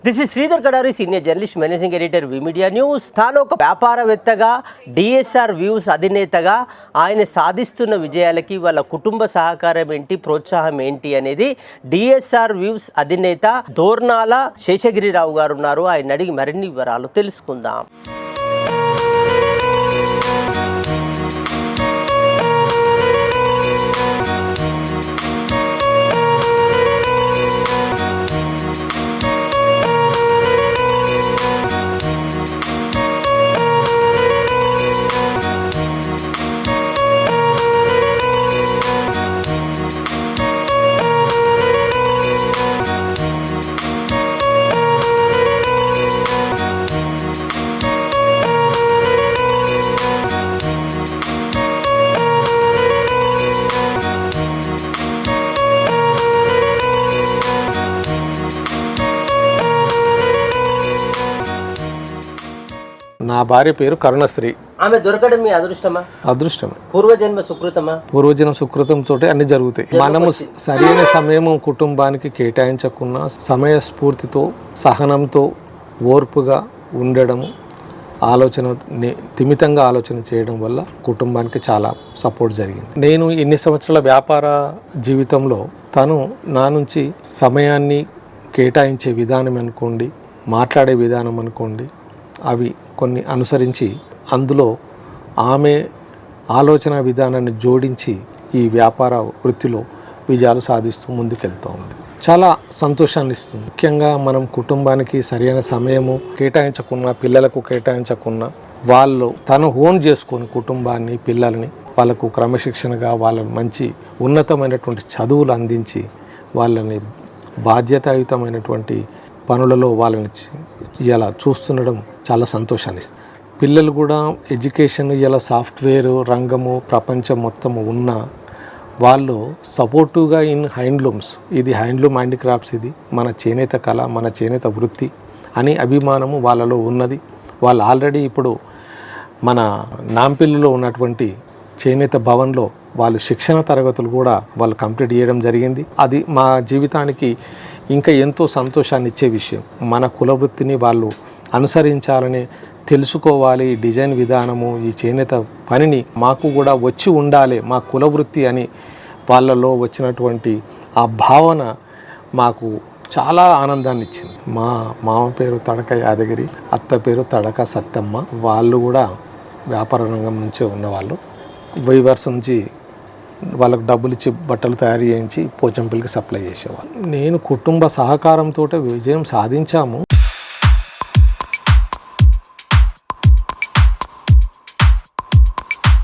This is Sridhar Kadari, senior journalist, managing editor, we media news. తాను ఒక వ్యాపారవేత్తగా, DSR views అధినేతగా ఆయన సాధిస్తున్న విజయాలకి వాళ్ళ కుటుంబ సహకారం ఏంటి, ప్రోత్సాహం ఏంటి అనేది డిఎస్ఆర్ వ్యూస్ అధినేత దోర్నాల శేషగిరిరావు గారు ఉన్నారు. ఆయన అడిగి మరిన్ని వివరాలు తెలుసుకుందాం. నా భార్య పేరు కరుణశ్రీ. ఆమె దొరకడం మీ అదృష్టమా? అదృష్టమే. పూర్వజన్మ సుకృతమా? పూర్వజన్మ సుకృతంతో అన్ని జరుగుతాయి. మనము సరైన సమయము కుటుంబానికి కేటాయించకున్నా సమయస్ఫూర్తితో, సహనంతో, ఓర్పుగా ఉండడము, తిమితంగా ఆలోచన చేయడం వల్ల కుటుంబానికి చాలా సపోర్ట్ జరిగింది. నేను ఇన్ని సంవత్సరాల వ్యాపార జీవితంలో తను నా నుంచి సమయాన్ని కేటాయించే విధానం అనుకోండి, మాట్లాడే విధానం అనుకోండి, అవి కొన్ని అనుసరించి అందులో ఆమె ఆలోచన విధానాన్ని జోడించి ఈ వ్యాపార వృత్తిలో విజయాలు సాధిస్తూ ముందుకెళ్తూ ఉంది. చాలా సంతోషాన్ని ఇస్తుంది. ముఖ్యంగా మనం కుటుంబానికి సరైన సమయము కేటాయించకున్నా, పిల్లలకు కేటాయించకున్నా, వాళ్ళు తను ఓన్ చేసుకొని కుటుంబాన్ని, పిల్లల్ని వాళ్ళకు క్రమశిక్షణగా వాళ్ళని మంచి ఉన్నతమైనటువంటి చదువులు అందించి వాళ్ళని బాధ్యతాయుతమైనటువంటి పనులలో వాళ్ళని ఇలా చూస్తుండడం చాలా సంతోషాన్ని ఇస్తుంది. పిల్లలు కూడా ఎడ్యుకేషన్ ఇలా సాఫ్ట్వేర్ రంగము ప్రపంచం మొత్తము ఉన్న వాళ్ళు సపోర్టివ్గా ఇన్ హ్యాండ్లూమ్స్, ఇది హ్యాండ్లూమ్ హ్యాండిక్రాఫ్ట్స్, ఇది మన చేనేత కళ, మన చేనేత వృత్తి అని అభిమానము వాళ్ళలో ఉన్నది. వాళ్ళు ఆల్రెడీ ఇప్పుడు మన నాంపల్లిలో ఉన్నటువంటి చేనేత భవన్లో వాళ్ళు శిక్షణ తరగతులు కూడా వాళ్ళు కంప్లీట్ చేయడం జరిగింది. అది మా జీవితానికి ఇంకా ఎంతో సంతోషాన్ని ఇచ్చే విషయం. మన కుల వృత్తిని వాళ్ళు అనుసరించాలని తెలుసుకోవాలి. ఈ డిజైన్ విధానము, ఈ చేనేత పనిని మాకు కూడా వచ్చి ఉండాలి, మా కుల వృత్తి అని వాళ్ళలో వచ్చినటువంటి ఆ భావన మాకు చాలా ఆనందాన్ని ఇచ్చింది. మా మామ పేరు తడక యాదగిరి, అత్త పేరు తడక సత్తమ్మ. వాళ్ళు కూడా వ్యాపార రంగం నుంచే ఉన్నవాళ్ళు. వీవర్స్ నుంచి వాళ్ళకు డబ్బులు ఇచ్చి బట్టలు తయారు చేయించి పోచంపల్లికి సప్లై చేసేవాళ్ళు. నేను కుటుంబ సహకారంతో విజయం సాధించాము.